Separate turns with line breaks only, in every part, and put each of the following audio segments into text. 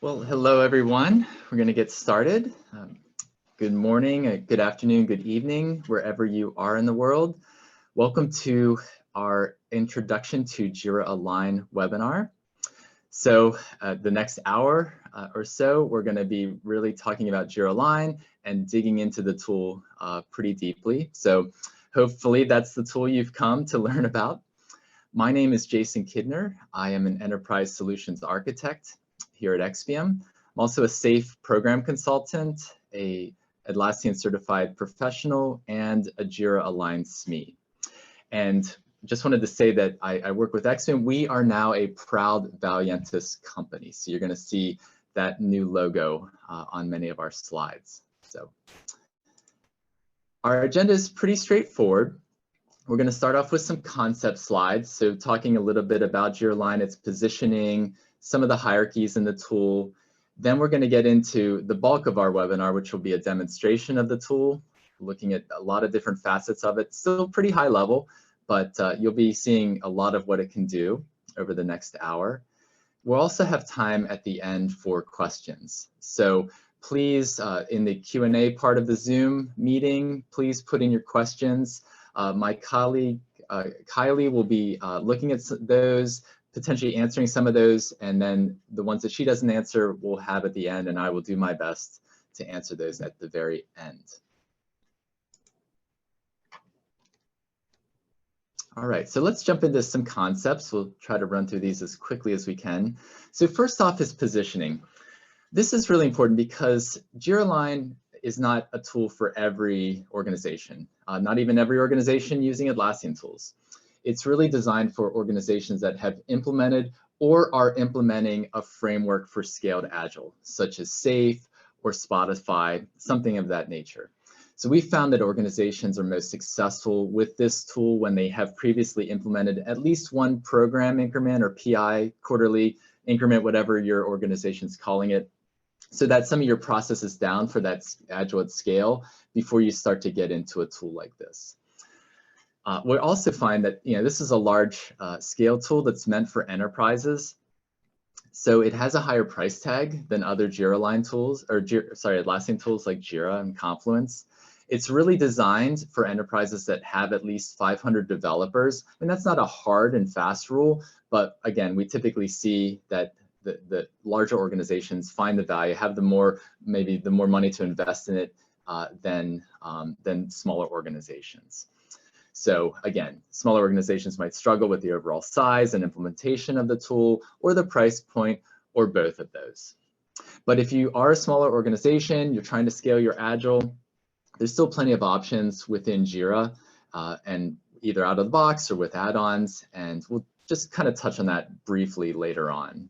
Well, hello everyone. We're going to get started. Good morning, good afternoon, good evening, wherever you are in the world. Welcome to our Introduction to Jira Align webinar. So the next hour or so, we're going to be really talking about Jira Align and digging into the tool pretty deeply. So hopefully that's the tool you've come to learn about. My name is Jason Kidner. I am an enterprise solutions architect here at XPM. I'm also a SAFe program consultant, a Atlassian certified professional, and a Jira Align SME. And just wanted to say that I work with XPM. We are now a proud Valiantus company. So you're going to see that new logo on many of our slides. So our agenda is pretty straightforward. We're going to start off with some concept slides. So talking a little bit about Jira Align, its positioning, some of the hierarchies in the tool. Then we're going to get into the bulk of our webinar, which will be a demonstration of the tool, looking at a lot of different facets of it. Still pretty high level, but you'll be seeing a lot of what it can do over the next hour. We'll also have time at the end for questions. So please, in the Q&A part of the Zoom meeting, please put in your questions. My colleague, Kylie, will be looking at those, potentially answering some of those, and then the ones that she doesn't answer, we'll have at the end, and I will do my best to answer those at the very end. All right, so let's jump into some concepts. We'll try to run through these as quickly as we can. So first off is positioning. This is really important because Jira Align is not a tool for every organization, not even every organization using Atlassian tools. It's really designed for organizations that have implemented or are implementing a framework for scaled Agile, such as SAFe or Spotify, something of that nature. So we found that organizations are most successful with this tool when they have previously implemented at least one program increment or PI, quarterly increment, whatever your organization's calling it, so that some of your process is down for that Agile at scale before you start to get into a tool like this. We also find that this is a large scale tool that's meant for enterprises. So it has a higher price tag than other Jira Align tools, or Atlassian tools like Jira and Confluence. It's really designed for enterprises that have at least 500 developers. And that's not a hard and fast rule, but again, we typically see that the larger organizations find the value, have maybe the more money to invest in it than smaller organizations. So again, smaller organizations might struggle with the overall size and implementation of the tool, or the price point, or both of those. But if you are a smaller organization, you're trying to scale your Agile, there's still plenty of options within Jira, and either out of the box or with add-ons, and we'll just kind of touch on that briefly later on.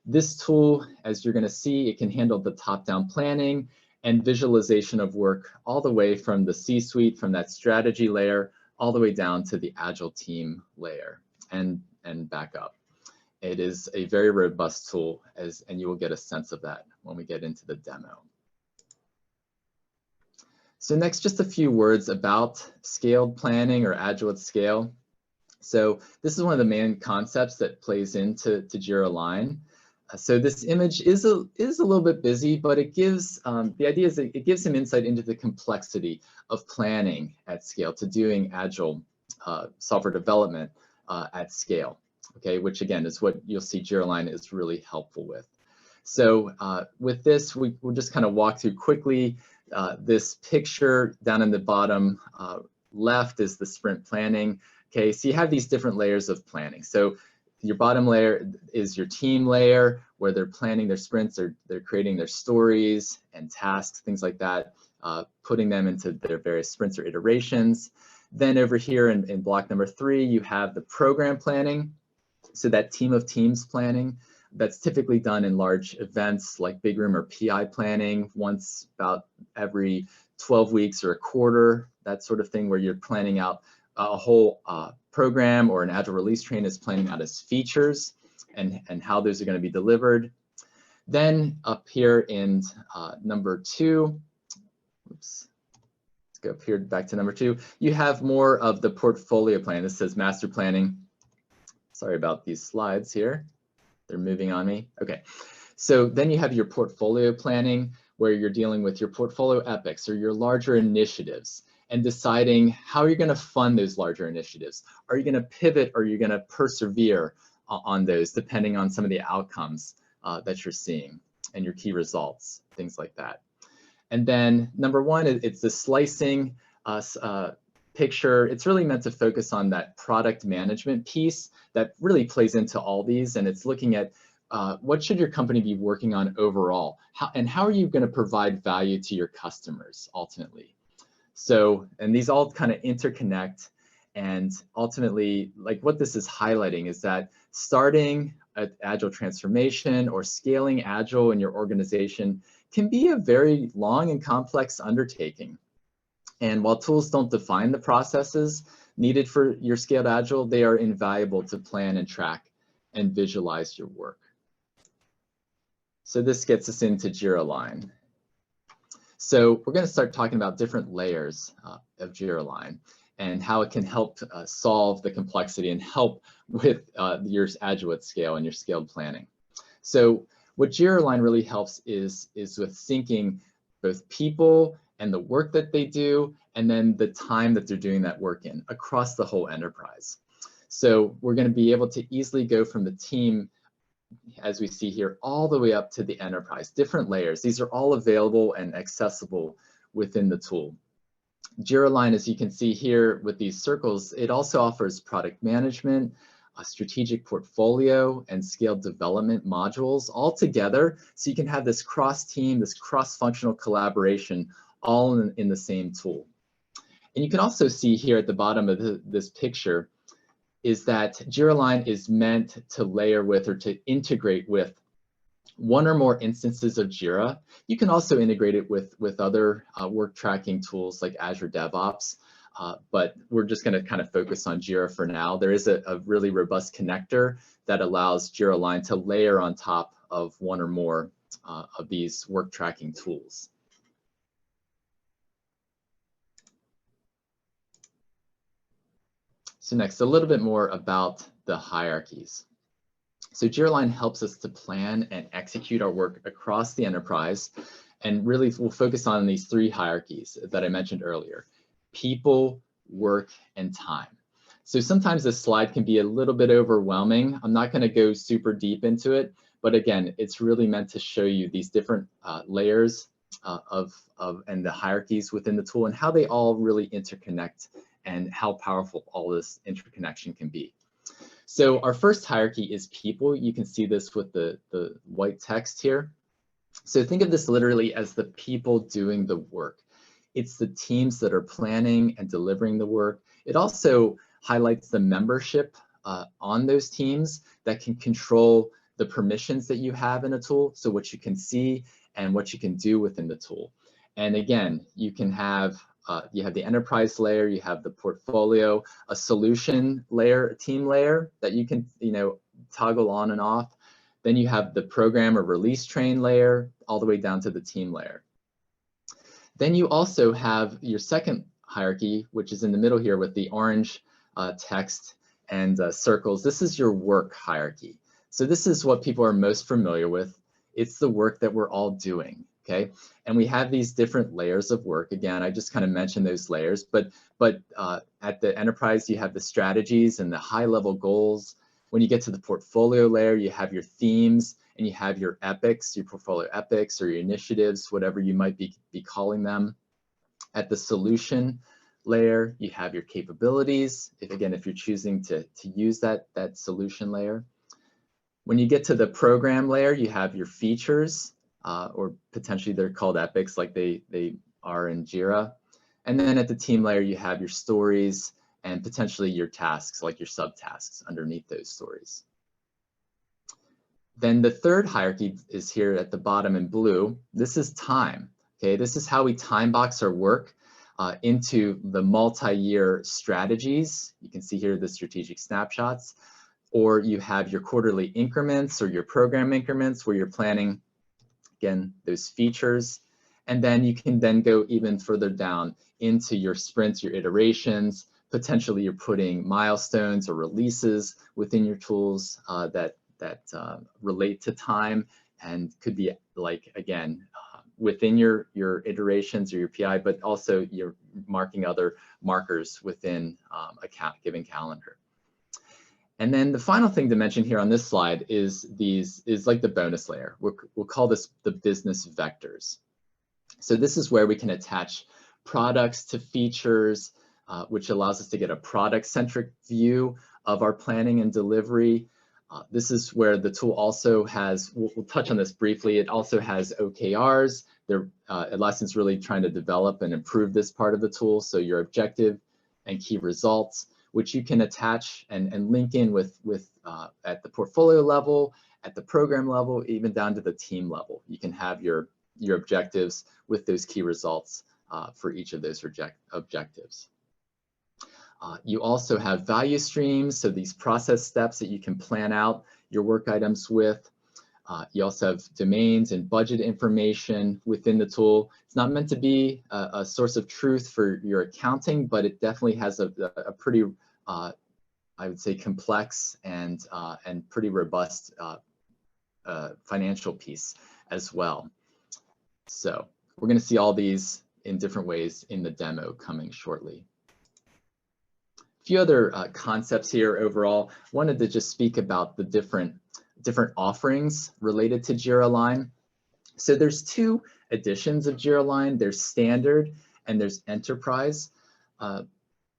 This tool, as you're going to see, it can handle the top-down planning and visualization of work all the way from the C-suite, from that strategy layer, all the way down to the Agile team layer and back up. It is a very robust tool, and you will get a sense of that when we get into the demo. So next, just a few words about scaled planning or Agile at scale. So this is one of the main concepts that plays into Jira Align. So this image is a little bit busy, but it gives, the idea is that it gives some insight into the complexity of planning at scale, to doing Agile software development at scale, okay, which again is what you'll see Jira Align is really helpful with. So with this, we'll just kind of walk through quickly. This picture down in the bottom left is the sprint planning. Okay, so you have these different layers of planning. So your bottom layer is your team layer, where they're planning their sprints, they're creating their stories and tasks, things like that, putting them into their various sprints or iterations. Then over here in block number 3, you have the program planning. So that team of teams planning, that's typically done in large events like big room or PI planning once about every 12 weeks or a quarter, that sort of thing, where you're planning out a whole program, or an Agile release train is planning out its features and how those are going to be delivered. Then up here in number 2, oops, let's go up here back to number 2, you have more of the portfolio plan. This says master planning. Sorry about these slides here. They're moving on me. Okay. So then you have your portfolio planning, where you're dealing with your portfolio epics or your larger initiatives and deciding how you're going to fund those larger initiatives. Are you going to pivot or are you going to persevere on those depending on some of the outcomes that you're seeing and your key results, things like that. And then number one, it's the slicing picture. It's really meant to focus on that product management piece that really plays into all these, and it's looking at what should your company be working on overall, and how are you going to provide value to your customers ultimately. So, and these all kind of interconnect, and ultimately, like what this is highlighting is that starting an Agile transformation or scaling Agile in your organization can be a very long and complex undertaking. And while tools don't define the processes needed for your scaled Agile, they are invaluable to plan and track and visualize your work. So this gets us into Jira Align. So we're going to start talking about different layers of Jira Align and how it can help solve the complexity and help with your Agile at scale and your scaled planning. So what Jira Align really helps is with syncing both people and the work that they do, and then the time that they're doing that work in across the whole enterprise. So we're going to be able to easily go from the team, as we see here, all the way up to the enterprise, different layers. These are all available and accessible within the tool. Jira Align, as you can see here with these circles, it also offers product management, a strategic portfolio, and scaled development modules all together, so you can have this cross-team, this cross-functional collaboration all in the same tool. And you can also see here at the bottom of this picture is that Jira Align is meant to layer with or to integrate with one or more instances of Jira. You can also integrate it with other work tracking tools like Azure DevOps, but we're just going to kind of focus on Jira for now. There is a really robust connector that allows Jira Align to layer on top of one or more of these work tracking tools. So next, a little bit more about the hierarchies. So Jira Align helps us to plan and execute our work across the enterprise, and really we'll focus on these three hierarchies that I mentioned earlier: people, work, and time. So sometimes this slide can be a little bit overwhelming. I'm not going to go super deep into it, but again, it's really meant to show you these different layers and the hierarchies within the tool and how they all really interconnect and how powerful all this interconnection can be. So our first hierarchy is people. You can see this with the white text here. So think of this literally as the people doing the work. It's the teams that are planning and delivering the work. It also highlights the membership on those teams that can control the permissions that you have in a tool, so what you can see and what you can do within the tool. And again, you can have you have the enterprise layer, you have the portfolio, a solution layer, a team layer that you can toggle on and off. Then you have the program or release train layer all the way down to the team layer. Then you also have your second hierarchy, which is in the middle here with the orange text and circles. This is your work hierarchy. So this is what people are most familiar with. It's the work that we're all doing. Okay, and we have these different layers of work. Again, I just kind of mentioned those layers, but at the enterprise, you have the strategies and the high-level goals. When you get to the portfolio layer, you have your themes and you have your epics, your portfolio epics or your initiatives, whatever you might be calling them. At the solution layer, you have your capabilities. If you're choosing to use that solution layer. When you get to the program layer, you have your features. Or potentially they're called epics like they are in Jira. And then at the team layer, you have your stories and potentially your tasks, like your subtasks underneath those stories. Then the third hierarchy is here at the bottom in blue. This is time. Okay, this is how we time box our work into the multi-year strategies. You can see here the strategic snapshots, or you have your quarterly increments or your program increments where you're planning, again, those features. And then you can then go even further down into your sprints, your iterations. Potentially you're putting milestones or releases within your tools that relate to time. and could be like, again, within your iterations or your PI, but also you're marking other markers within a given calendar. And then the final thing to mention here on this slide is like the bonus layer. We'll call this the business vectors. So this is where we can attach products to features, which allows us to get a product-centric view of our planning and delivery. This is where the tool also has, we'll touch on this briefly, it also has OKRs. Atlassian's really trying to develop and improve this part of the tool. So your objective and key results, which you can attach and link in with at the portfolio level, at the program level, even down to the team level. You can have your objectives with those key results for each of those objectives. You also have value streams, so these process steps that you can plan out your work items with. You also have domains and budget information within the tool. It's not meant to be a source of truth for your accounting, but it definitely has a pretty, I would say, complex and pretty robust financial piece as well. So we're going to see all these in different ways in the demo coming shortly. A few other concepts here overall. Wanted to just speak about the different offerings related to Jira Align. So there's two editions of Jira Align. There's standard and there's enterprise.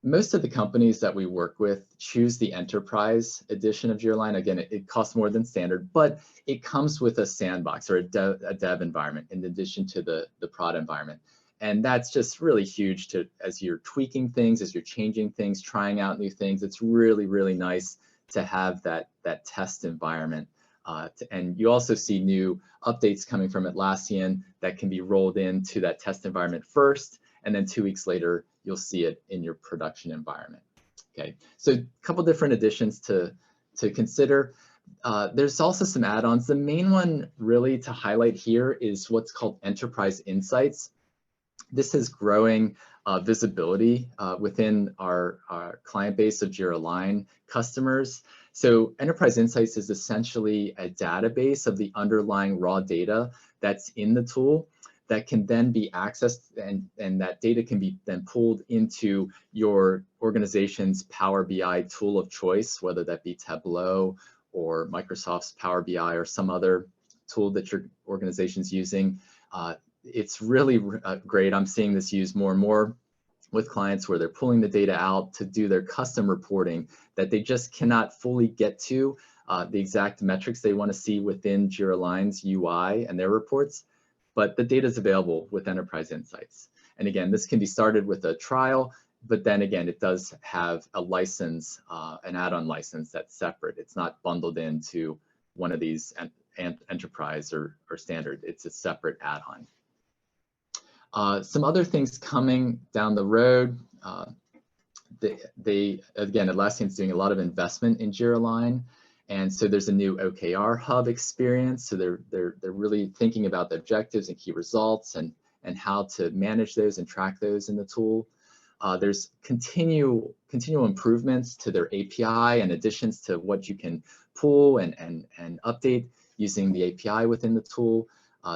Most of the companies that we work with choose the enterprise edition of Jira Align. Again, it costs more than standard, but it comes with a sandbox or a dev environment in addition to the prod environment. And that's just really huge as you're tweaking things, as you're changing things, trying out new things. It's really, really nice to have that test environment. And you also see new updates coming from Atlassian that can be rolled into that test environment first, and then 2 weeks later, you'll see it in your production environment. Okay, so a couple different additions to consider. There's also some add-ons. The main one really to highlight here is what's called Enterprise Insights. This is growing visibility within our client base of Jira Align customers. So Enterprise Insights is essentially a database of the underlying raw data that's in the tool that can then be accessed, and that data can be then pulled into your organization's Power BI tool of choice, whether that be Tableau or Microsoft's Power BI or some other tool that your organization's using. It's really great. I'm seeing this used more and more with clients where they're pulling the data out to do their custom reporting that they just cannot fully get to the exact metrics they want to see within Jira Align's UI and their reports, but the data is available with Enterprise Insights. And again, this can be started with a trial, but then again, it does have a license, an add-on license that's separate. It's not bundled into one of these enterprise or standard. It's a separate add-on. Some other things coming down the road. Again, Atlassian's doing a lot of investment in Jira Align, and so there's a new OKR hub experience. So they're really thinking about the objectives and key results and how to manage those and track those in the tool. There's continual improvements to their API and additions to what you can pull and update using the API within the tool.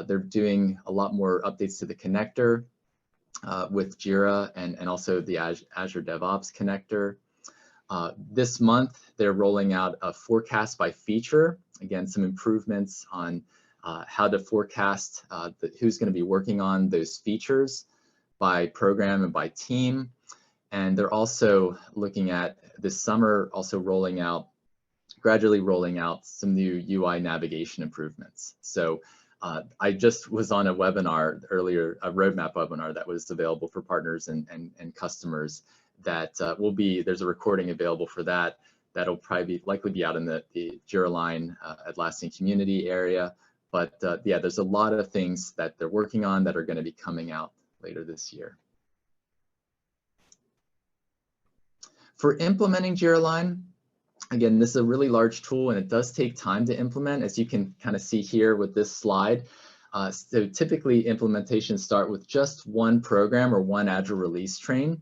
They're doing a lot more updates to the connector with Jira and also the Azure DevOps connector. This month, they're rolling out a forecast by feature. Again, some improvements on how to forecast who's going to be working on those features by program and by team. And they're also looking at this summer, also gradually rolling out some new UI navigation improvements. So I just was on a webinar earlier, a roadmap webinar that was available for partners and customers that there's a recording available for that. That'll probably likely be out in the Jira Align Atlassian community area. But yeah, there's a lot of things that they're working on that are going to be coming out later this year. For implementing Jira Align, again, this is a really large tool and it does take time to implement, as you can kind of see here with this slide. So typically implementations start with just one program or one Agile release train.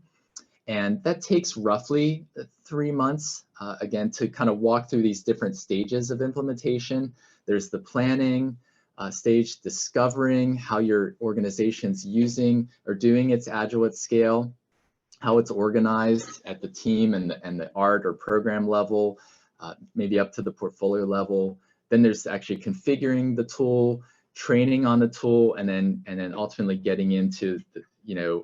And that takes roughly 3 months, again, to kind of walk through these different stages of implementation. There's the planning, stage, discovering how your organization's using or doing its Agile at scale, how it's organized at the team and the art or program level, maybe up to the portfolio level. Then there's actually configuring the tool, training on the tool, and then ultimately getting into the,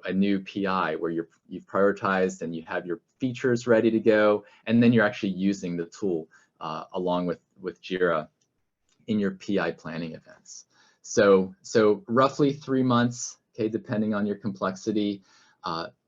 a new PI where you've prioritized and you have your features ready to go, and then you're actually using the tool along with Jira in your PI planning events. So roughly 3 months, okay, depending on your complexity.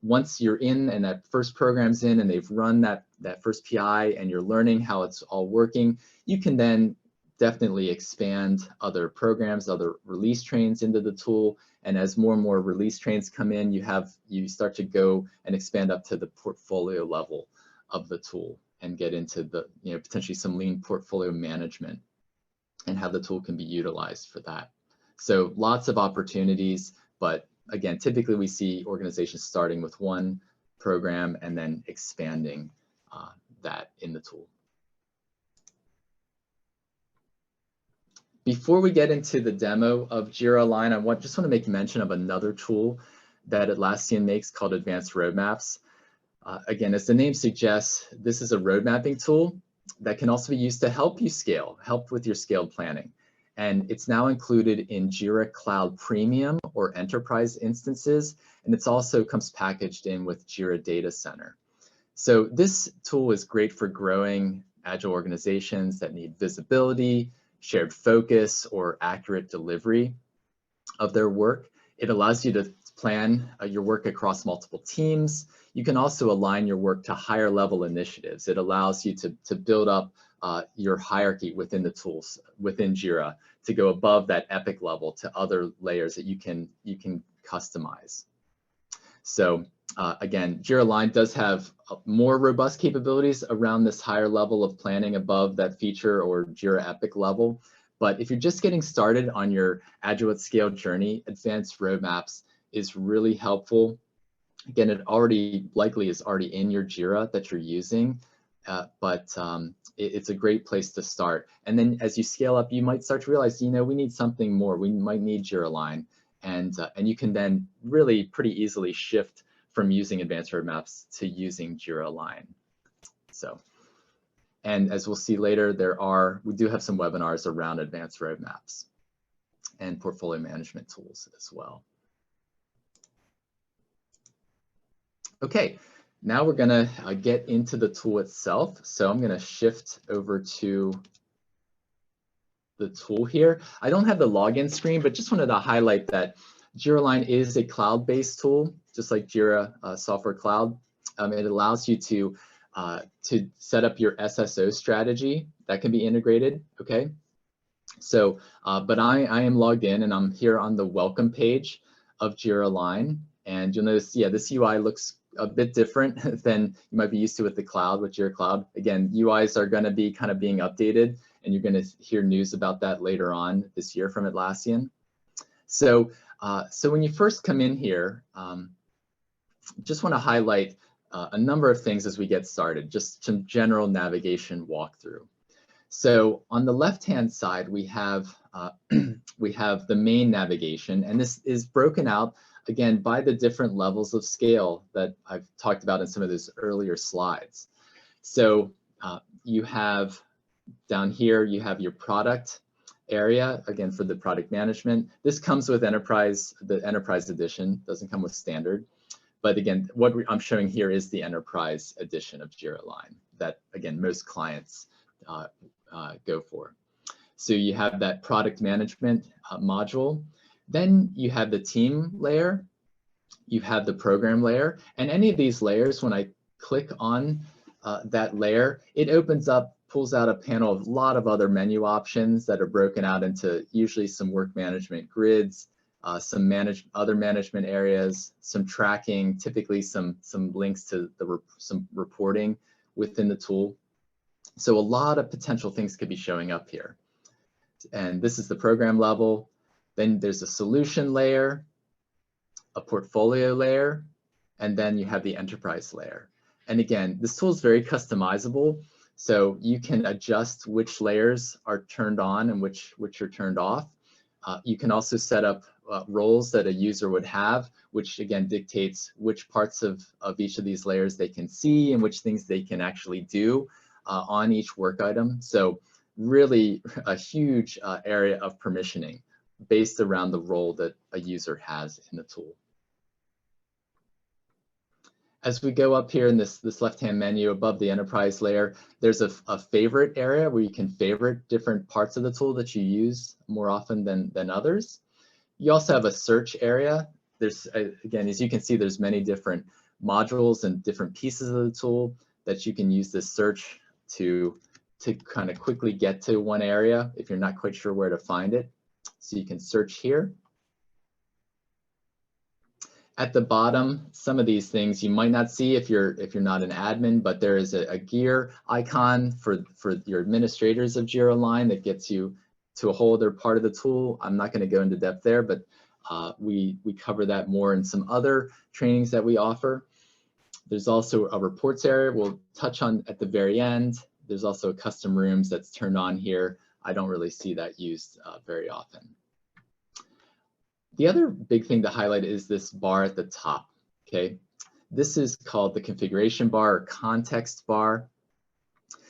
Once you're in and that first program's in and they've run that first PI and you're learning how it's all working, you can then definitely expand other programs, other release trains into the tool. And as more and more release trains come in, you start to go and expand up to the portfolio level of the tool and get into the, potentially some lean portfolio management and how the tool can be utilized for that. So lots of opportunities, but again, typically we see organizations starting with one program and then expanding that in the tool. Before we get into the demo of Jira Align, I just want to make mention of another tool that Atlassian makes called Advanced Roadmaps. Again, as the name suggests, this is a road mapping tool that can also be used to help you scale, help with your scaled planning. And it's now included in Jira Cloud Premium or Enterprise instances, and it's also comes packaged in with Jira Data Center. So this tool is great for growing Agile organizations that need visibility, shared focus, or accurate delivery of their work. It allows you to plan your work across multiple teams. You can also align your work to higher level initiatives. It allows you to build up your hierarchy within the tools, within Jira, to go above that epic level to other layers that you can customize. So again, Jira Align does have more robust capabilities around this higher level of planning above that feature or Jira Epic level. But if you're just getting started on your Agile at scale journey, Advanced Roadmaps is really helpful. Again, it likely is already in your Jira that you're using, but it's a great place to start. And then as you scale up, you might start to realize, we need something more. We might need Jira Align. And you can then really pretty easily shift from using Advanced Roadmaps to using Jira Align. So, and as we'll see later, we do have some webinars around Advanced Roadmaps and portfolio management tools as well. Okay, now we're gonna get into the tool itself. So I'm gonna shift over to the tool here. I don't have the login screen, but just wanted to highlight that Jira Align is a cloud-based tool, just like Jira Software Cloud. It allows you to set up your SSO strategy that can be integrated, okay? So, but I am logged in and I'm here on the welcome page of Jira Align. And you'll notice, yeah, this UI looks a bit different than you might be used to with the cloud, with Jira Cloud. Again, UIs are gonna be kind of being updated, and you're gonna hear news about that later on this year from Atlassian. So, so when you first come in here, just wanna highlight a number of things as we get started, just some general navigation walkthrough. So on the left-hand side, we have the main navigation, and this is broken out again by the different levels of scale that I've talked about in some of those earlier slides. So you have down here, you have your product area, again for the product management. This comes with Enterprise, the Enterprise edition, doesn't come with Standard. But again, what I'm showing here is the Enterprise edition of Jira Align that, again, most clients go for. So you have that product management module. Then you have the team layer, you have the program layer, and any of these layers, when I click on that layer, it opens up, pulls out a panel of a lot of other menu options that are broken out into usually some work management grids, some other management areas, some tracking, typically some links to some reporting within the tool. So a lot of potential things could be showing up here. And this is the program level. Then there's a solution layer, a portfolio layer, and then you have the enterprise layer. And again, this tool is very customizable. So you can adjust which layers are turned on and which are turned off. You can also set up roles that a user would have, which again dictates which parts of each of these layers they can see and which things they can actually do on each work item. So really a huge area of permissioning based around the role that a user has in the tool. As we go up here in this left-hand menu above the enterprise layer, there's a favorite area where you can favorite different parts of the tool that you use more often than others. You also have a search area. There's, again, as you can see, there's many different modules and different pieces of the tool that you can use this search to kind of quickly get to one area if you're not quite sure where to find it. So you can search here. At the bottom, some of these things you might not see if you're not an admin, but there is a gear icon for your administrators of Jira Align that gets you to a whole other part of the tool. I'm not going to go into depth there, but we cover that more in some other trainings that we offer. There's also a reports area we'll touch on at the very end. There's also a custom rooms that's turned on here. I don't really see that used very often. The other big thing to highlight is this bar at the top, okay? This is called the configuration bar or context bar.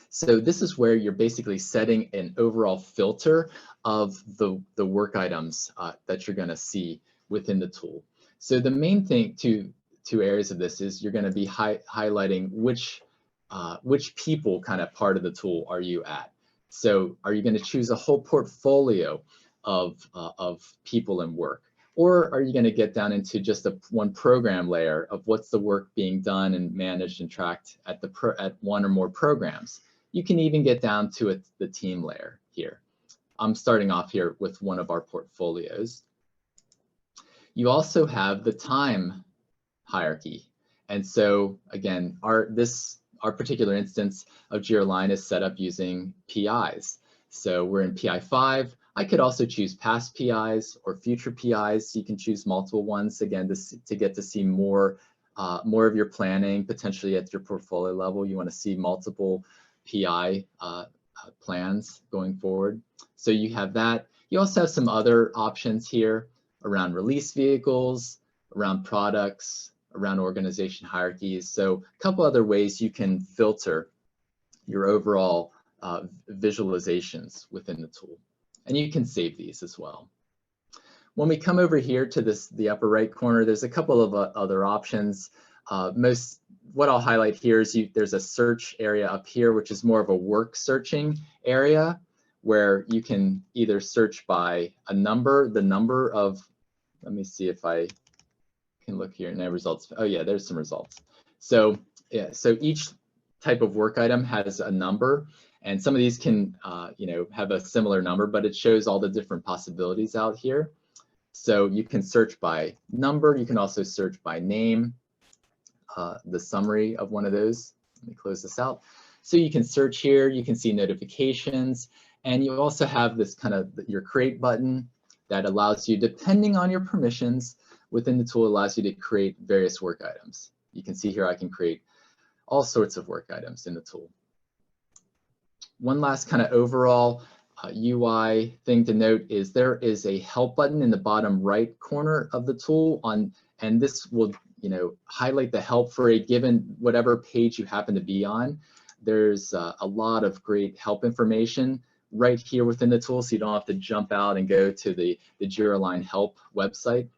So this is where you're basically setting an overall filter of the work items that you're gonna see within the tool. So the main thing, two areas of this is you're gonna be highlighting which people kind of part of the tool are you at. So are you gonna choose a whole portfolio of people and work? Or are you going to get down into just one program layer of what's the work being done and managed and tracked at one or more programs? You can even get down to the team layer here. I'm starting off here with one of our portfolios. You also have the time hierarchy. And so again, our particular instance of Jira Align is set up using PIs. So we're in PI 5. I could also choose past PIs or future PIs. You can choose multiple ones, again, to get to see more of your planning, potentially at your portfolio level. You want to see multiple PI plans going forward. So you have that. You also have some other options here around release vehicles, around products, around organization hierarchies. So a couple other ways you can filter your overall visualizations within the tool. And you can save these as well. When we come over here to the upper right corner, there's a couple of other options. What I'll highlight here is there's a search area up here, which is more of a work searching area, where you can either search by the number of, let me see if I can look here, no results. Oh yeah, there's some results. So yeah, so each type of work item has a number. And some of these can, have a similar number, but it shows all the different possibilities out here. So you can search by number. You can also search by name, the summary of one of those. Let me close this out. So you can search here. You can see notifications. And you also have this kind of your create button that allows you, depending on your permissions within the tool, allows you to create various work items. You can see here I can create all sorts of work items in the tool. One last kind of overall UI thing to note is there is a help button in the bottom right corner of the tool and this will highlight the help for a given whatever page you happen to be on. There's a lot of great help information right here within the tool, so you don't have to jump out and go to the Jira Align help website.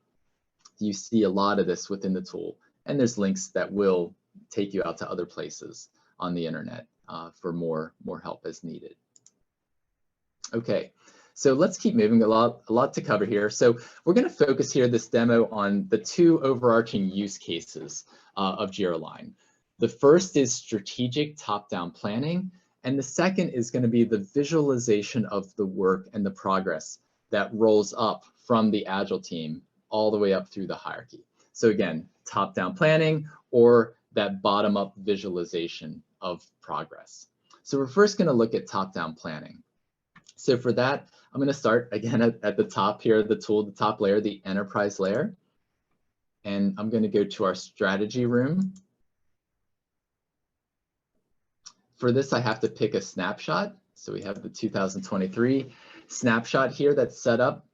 You see a lot of this within the tool, and there's links that will take you out to other places on the internet for more help as needed. Okay, so let's keep moving. A lot to cover here. So we're going to focus here this demo on the two overarching use cases of Jira Align. The first is strategic top-down planning, and the second is going to be the visualization of the work and the progress that rolls up from the Agile team all the way up through the hierarchy. So again, top-down planning or that bottom-up visualization of progress. So we're first going to look at top-down planning. So for that, I'm going to start again at the top here of the tool, the top layer, the enterprise layer. And I'm going to go to our strategy room. For this, I have to pick a snapshot. So we have the 2023 snapshot here that's set up.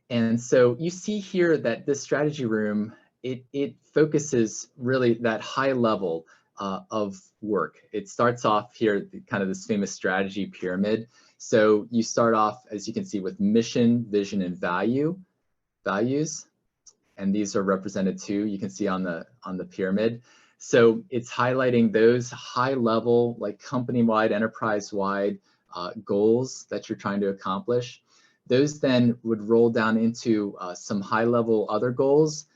And so you see here that this strategy room, it focuses really that high level of work. It starts off here, kind of this famous strategy pyramid. So you start off, as you can see, with mission, vision, and values. And these are represented too, you can see on the pyramid. So it's highlighting those high level, like company-wide, enterprise-wide goals that you're trying to accomplish. Those then would roll down into some high level other goals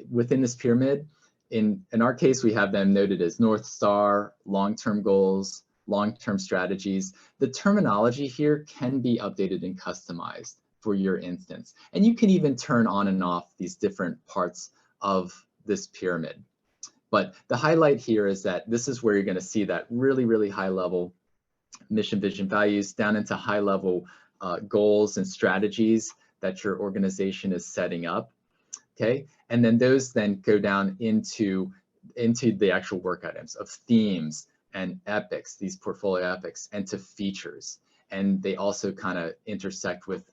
within this pyramid. In our case, we have them noted as North Star, long-term goals, long-term strategies. The terminology here can be updated and customized for your instance. And you can even turn on and off these different parts of this pyramid. But the highlight here is that this is where you're going to see that really, really high level mission, vision, values down into high level goals and strategies that your organization is setting up. Okay, and then those then go down into the actual work items of themes and epics, these portfolio epics, and to features. And they also kind of intersect with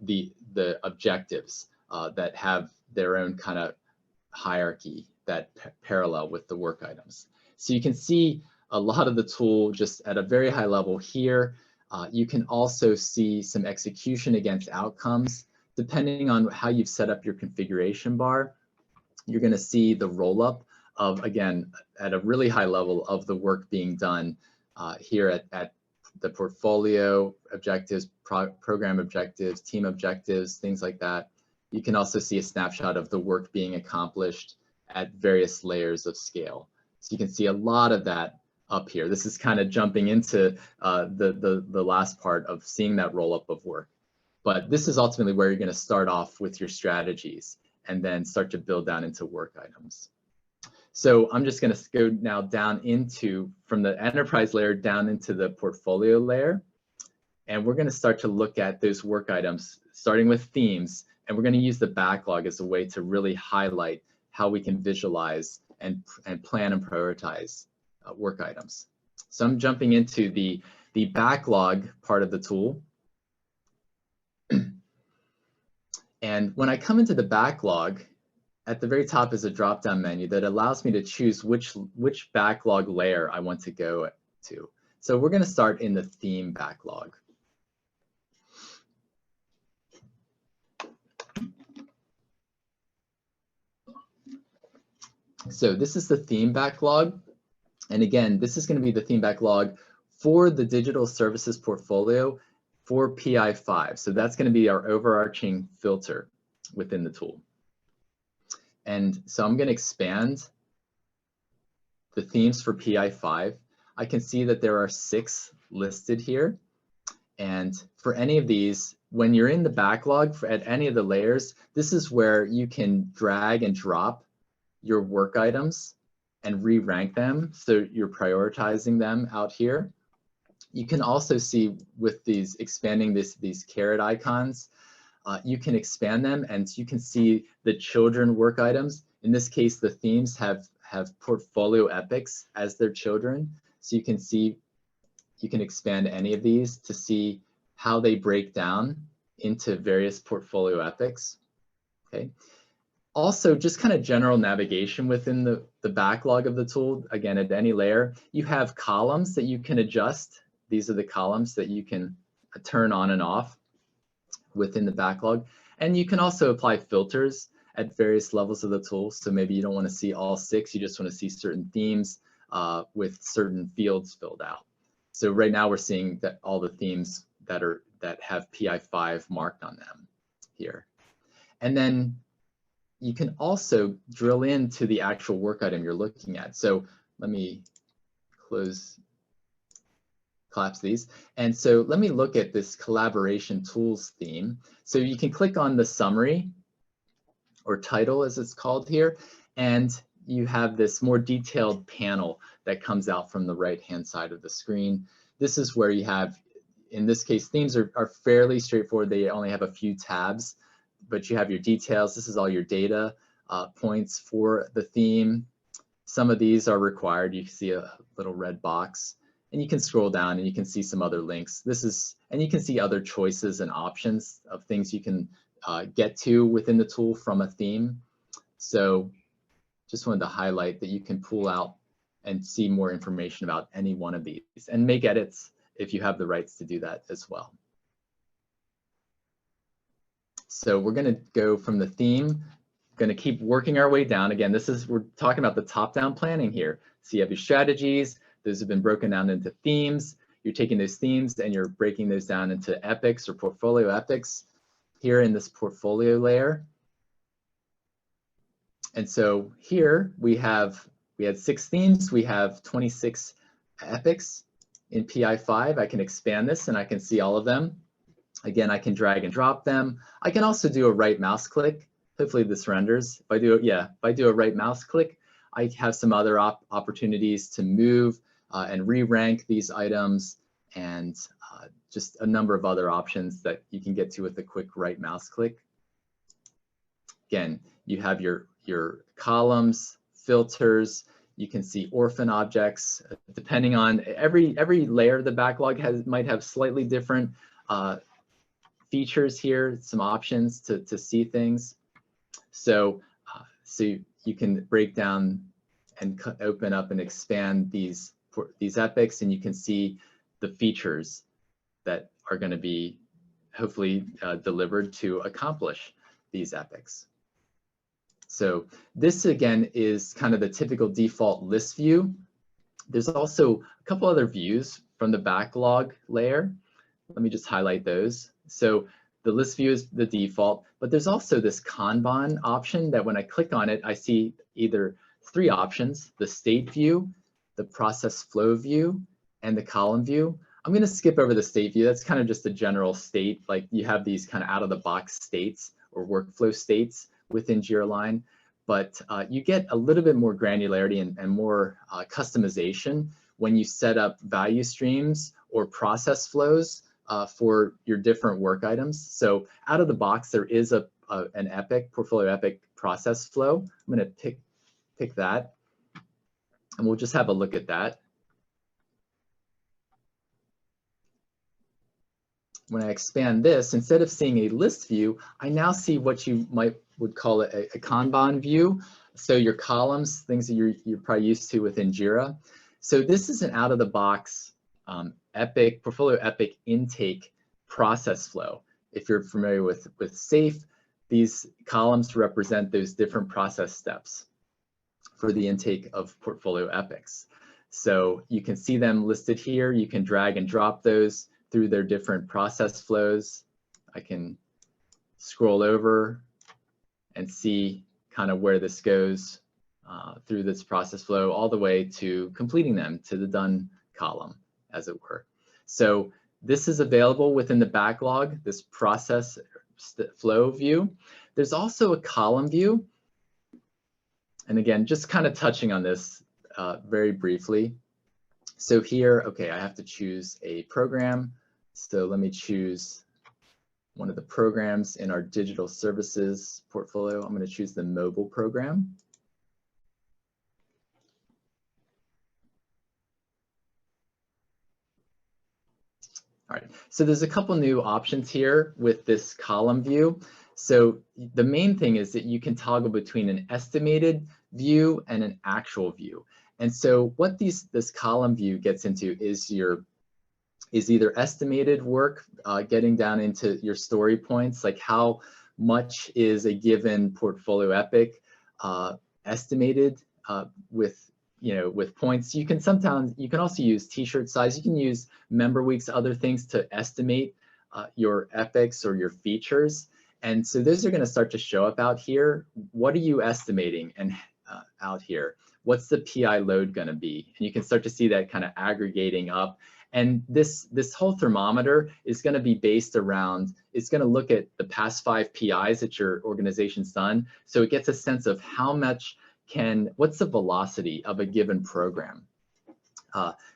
the objectives that have their own kind of hierarchy that parallel with the work items. So you can see a lot of the tool just at a very high level here. You can also see some execution against outcomes. Depending on how you've set up your configuration bar, you're going to see the roll up of, again, at a really high level of the work being done here at the portfolio objectives, program objectives, team objectives, things like that. You can also see a snapshot of the work being accomplished at various layers of scale. So you can see a lot of that up here. This is kind of jumping into the last part of seeing that roll up of work. But this is ultimately where you're going to start off with your strategies and then start to build down into work items. So I'm just going to go now down into, from the enterprise layer down into the portfolio layer. And we're going to start to look at those work items, starting with themes. And we're going to use the backlog as a way to really highlight how we can visualize and plan and prioritize work items. So I'm jumping into the backlog part of the tool. And when I come into the backlog, at the very top is a drop-down menu that allows me to choose which backlog layer I want to go to. So we're going to start in the theme backlog. So this is the theme backlog. And again, this is going to be the theme backlog for the digital services portfolio for PI5. So that's going to be our overarching filter within the tool. And so I'm going to expand the themes for PI5. I can see that there are 6 listed here. And for any of these, when you're in the backlog at any of the layers, this is where you can drag and drop your work items and re-rank them. So you're prioritizing them out here. You can also see with these expanding these caret icons, you can expand them and you can see the children work items. In this case, the themes have portfolio epics as their children. So you can see, you can expand any of these to see how they break down into various portfolio epics. Okay. Also, just kind of general navigation within the backlog of the tool. Again, at any layer, you have columns that you can adjust. These are the columns that you can turn on and off within the backlog. And you can also apply filters at various levels of the tool. So maybe you don't want to see all 6, you just want to see certain themes with certain fields filled out. So right now we're seeing that all the themes that have PI5 marked on them here. And then you can also drill into the actual work item you're looking at. So let me collapse these. And so let me look at this collaboration tools theme. So you can click on the summary or title as it's called here, and you have this more detailed panel that comes out from the right-hand side of the screen. This is where you have, in this case, themes are fairly straightforward. They only have a few tabs, but you have your details. This is all your data points for the theme. Some of these are required. You can see a little red box, and you can scroll down and you can see some other links. And you can see other choices and options of things you can get to within the tool from a theme. So just wanted to highlight that you can pull out and see more information about any one of these and make edits if you have the rights to do that as well. So we're going to go from the theme, going to keep working our way down. Again, we're talking about the top-down planning here. So you have your strategies. Those have been broken down into themes. You're taking those themes and you're breaking those down into epics or portfolio epics here in this portfolio layer. And so here we had 6 themes. We have 26 epics in PI5. I can expand this and I can see all of them. Again, I can drag and drop them. I can also do a right mouse click. Hopefully this renders. If I do a right mouse click, I have some other opportunities to move and re-rank these items, and just a number of other options that you can get to with a quick right mouse click. Again, you have your columns, filters. You can see orphan objects. Depending on every layer of the backlog might have slightly different features here, some options to see things. So you can break down and open up and expand these epics, and you can see the features that are going to be hopefully delivered to accomplish these epics. So this again is kind of the typical default list view. There's also a couple other views from the backlog layer. Let me just highlight those. So the list view is the default, but there's also this Kanban option that when I click on it, I see either 3 options: the state view, the process flow view, and the column view. I'm going to skip over the state view. That's kind of just a general state. Like you have these kind of out of the box states or workflow states within Jira Align, but you get a little bit more granularity and more customization when you set up value streams or process flows for your different work items. So out of the box, there is an epic, portfolio epic process flow. I'm going to pick that, and we'll just have a look at that. When I expand this, instead of seeing a list view, I now see what you would call a Kanban view. So your columns, things that you're probably used to within Jira. So this is an out-of-the-box epic, portfolio epic intake process flow. If you're familiar with SAFe, these columns represent those different process steps for the intake of portfolio epics. So you can see them listed here. You can drag and drop those through their different process flows. I can scroll over and see kind of where this goes through this process flow all the way to completing them to the done column, as it were. So this is available within the backlog, this process flow view. There's also a column view. And again, just kind of touching on this very briefly. So here, okay, I have to choose a program. So let me choose one of the programs in our digital services portfolio. I'm going to choose the mobile program. All right, so there's a couple new options here with this column view. So the main thing is that you can toggle between an estimated view and an actual view. And so what this column view gets into is either estimated work, getting down into your story points, like how much is a given portfolio epic estimated with points. You can also use t-shirt size. You can use member weeks, other things to estimate your epics or your features. And so those are going to start to show up out here. What are you estimating and out here? What's the PI load going to be? And you can start to see that kind of aggregating up. And this whole thermometer is going to be based around, it's going to look at the past 5 PIs that your organization's done. So it gets a sense of how much what's the velocity of a given program.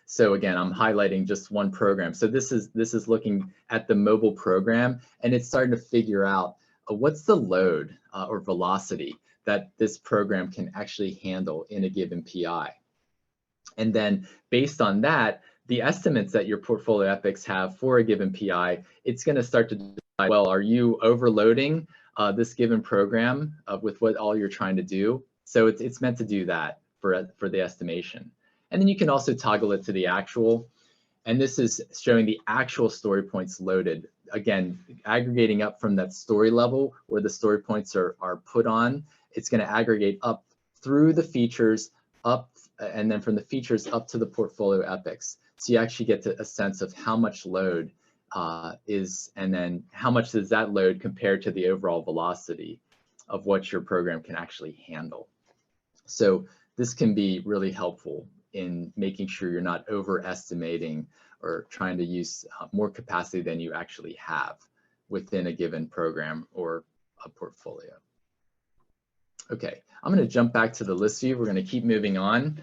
So again, I'm highlighting just one program. So this is looking at the mobile program, and it's starting to figure out what's the load or velocity that this program can actually handle in a given PI. And then based on that, the estimates that your portfolio epics have for a given PI, it's going to start to well, are you overloading this given program with what all you're trying to do? So it's meant to do that for the estimation. And then you can also toggle it to the actual. And this is showing the actual story points loaded. Again, aggregating up from that story level where the story points are put on. It's going to aggregate up through the features, up, and then from the features up to the portfolio epics. So you actually get to a sense of how much load is, and then how much does that load compare to the overall velocity of what your program can actually handle. So this can be really helpful in making sure you're not overestimating or trying to use more capacity than you actually have within a given program or a portfolio. Okay, I'm going to jump back to the list view. We're going to keep moving on.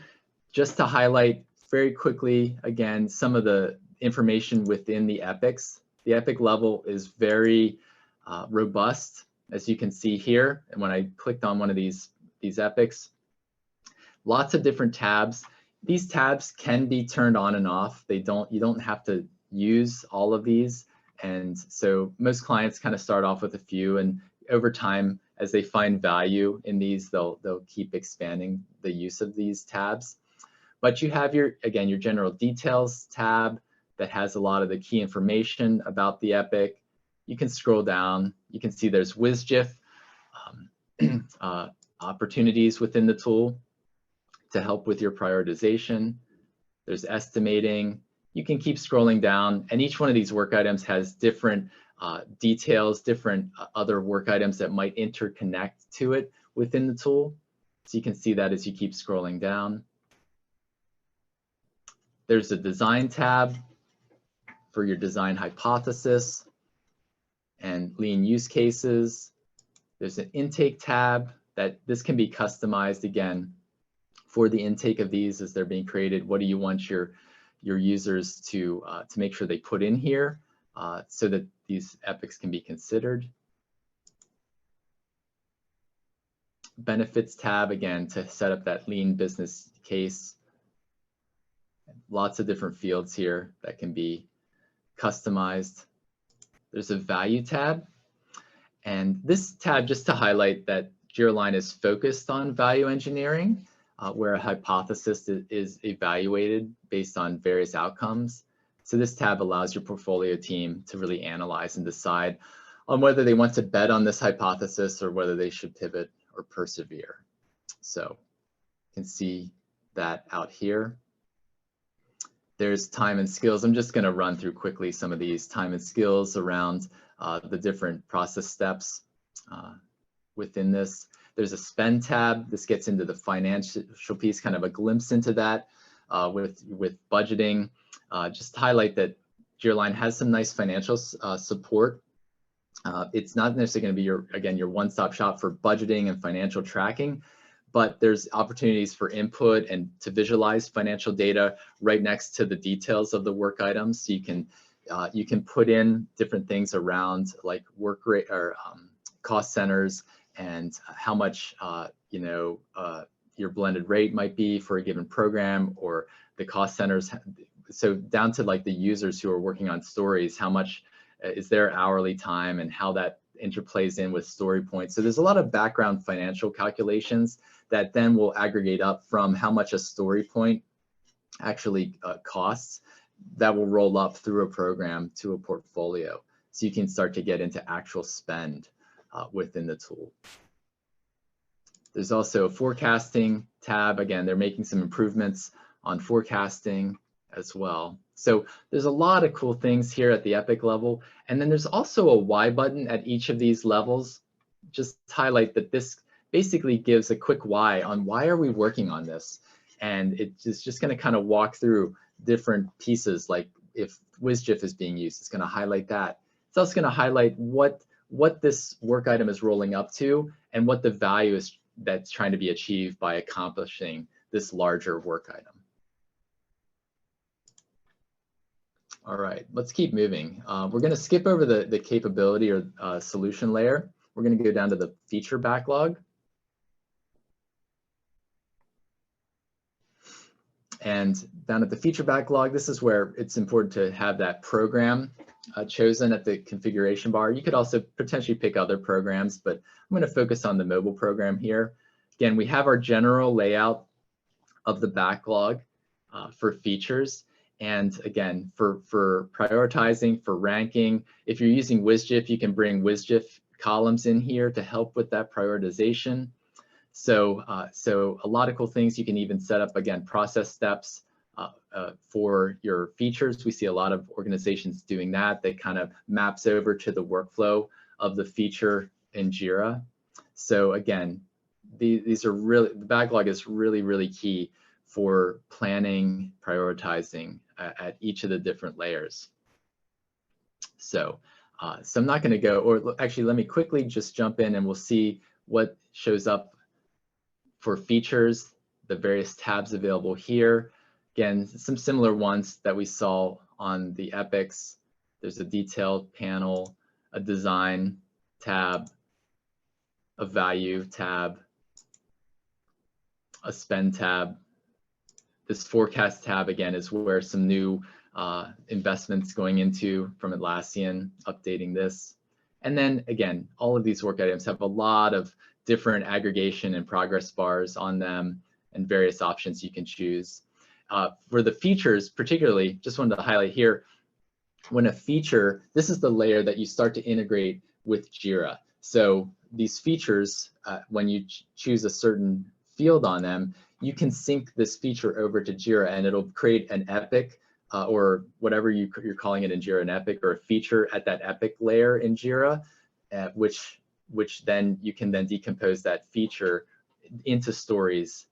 Just to highlight very quickly, again, some of the information within the epics. The epic level is very robust, as you can see here. And when I clicked on one of these epics, lots of different tabs. These tabs can be turned on and off. You don't have to use all of these. And so most clients kind of start off with a few, and over time, as they find value in these, they'll keep expanding the use of these tabs. But you have your general details tab that has a lot of the key information about the epic. You can scroll down. You can see there's WSGIF opportunities within the tool to help with your prioritization. There's estimating. You can keep scrolling down, and each one of these work items has different details, different other work items that might interconnect to it within the tool. So you can see that as you keep scrolling down. There's a design tab for your design hypothesis and lean use cases. There's an intake tab that this can be customized again for the intake of these as they're being created. What do you want your users to make sure they put in here so that these epics can be considered? Benefits tab, again, to set up that lean business case. Lots of different fields here that can be customized. There's a value tab. And this tab, just to highlight that Jira Align is focused on value engineering, where a hypothesis is evaluated based on various outcomes. So this tab allows your portfolio team to really analyze and decide on whether they want to bet on this hypothesis or whether they should pivot or persevere. So you can see that out here. There's time and skills. I'm just going to run through quickly some of these time and skills around the different process steps within this. There's a spend tab. This gets into the financial piece, kind of a glimpse into that with budgeting. Just to highlight that Jira Align has some nice financial support. It's not necessarily going to be your one-stop shop for budgeting and financial tracking, but there's opportunities for input and to visualize financial data right next to the details of the work items. So you can put in different things around like work rate or cost centers and how much your blended rate might be for a given program, or the cost centers. So down to like the users who are working on stories, how much is their hourly time and how that interplays in with story points. So there's a lot of background financial calculations that then will aggregate up from how much a story point actually costs. That will roll up through a program to a portfolio. So you can start to get into actual spend within the tool. There's also a forecasting tab. Again, they're making some improvements on forecasting as well. So there's a lot of cool things here at the epic level. And then there's also a why button at each of these levels. Just highlight that this basically gives a quick why on why are we working on this. And it's just going to kind of walk through different pieces, like if WSGIF is being used, it's going to highlight that. It's also going to highlight what this work item is rolling up to and what the value is that's trying to be achieved by accomplishing this larger work item. All right, let's keep moving. We're going to skip over the capability or solution layer. We're going to go down to the feature backlog. And down at the feature backlog, this is where it's important to have that program chosen at the configuration bar. You could also potentially pick other programs, but I'm going to focus on the mobile program here. Again, we have our general layout of the backlog for features. And again, for prioritizing, for ranking, if you're using WSGIF, you can bring WSGIF columns in here to help with that prioritization. So a lot of cool things. You can even set up, again, process steps for your features. We see a lot of organizations doing that. That kind of maps over to the workflow of the feature in Jira. So again, these are really, the backlog is really, really key for planning, prioritizing at each of the different layers. So I'm not going to go, or actually let me quickly just jump in and we'll see what shows up for features, the various tabs available here. Again, some similar ones that we saw on the epics. There's a detailed panel, a design tab, a value tab, a spend tab. This forecast tab, again, is where some new investments going into from Atlassian, updating this. And then again, all of these work items have a lot of different aggregation and progress bars on them and various options you can choose. For the features, particularly, just wanted to highlight here, when a feature, this is the layer that you start to integrate with Jira. So these features, when you choose a certain field on them, you can sync this feature over to Jira and it'll create an epic or whatever you're calling it in Jira, an epic or a feature at that epic layer in Jira, which then you can then decompose that feature into stories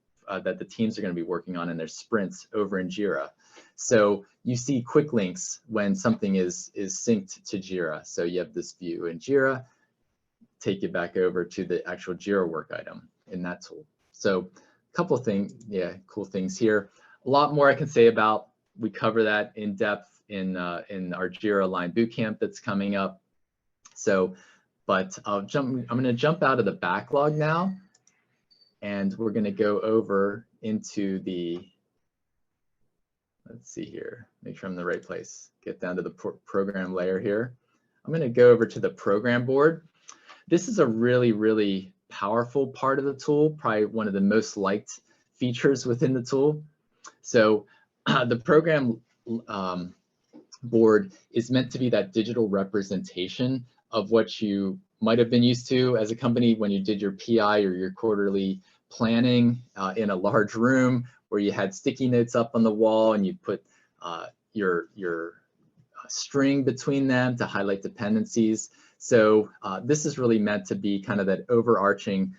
that the teams are going to be working on in their sprints over in Jira. So you see quick links when something is synced to Jira. So you have this view in Jira, take you back over to the actual Jira work item in that tool. So a couple of things, yeah, cool things here. A lot more I can say about. We cover that in depth in our Jira Align bootcamp that's coming up. So, but I'm going to jump out of the backlog now, and we're going to go over into the, let's see here, make sure I'm in the right place. Get down to the program layer here. I'm going to go over to the program board. This is a really, really powerful part of the tool, probably one of the most liked features within the tool. So the program board is meant to be that digital representation of what you might have been used to as a company when you did your PI or your quarterly planning in a large room where you had sticky notes up on the wall and you put your string between them to highlight dependencies. So this is really meant to be kind of that overarching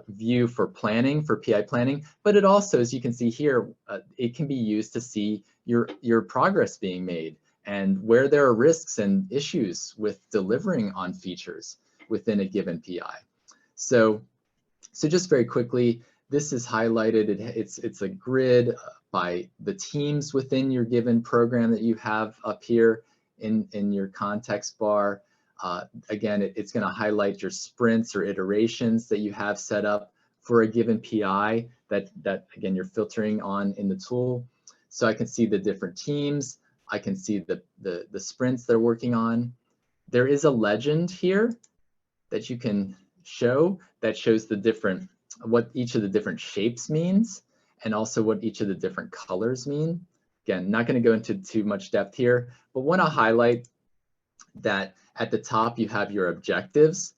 view for planning, for PI planning, but it also, as you can see here, it can be used to see your progress being made and where there are risks and issues with delivering on features within a given PI. So just very quickly, this is highlighted. It's a grid by the teams within your given program that you have up here in your context bar. Again, it's going to highlight your sprints or iterations that you have set up for a given PI that again, you're filtering on in the tool. So I can see the different teams. I can see the sprints they're working on. There is a legend here that you can show that shows the different, what each of the different shapes means and also what each of the different colors mean. Again, not going to go into too much depth here, but want to highlight that at the top you have your objectives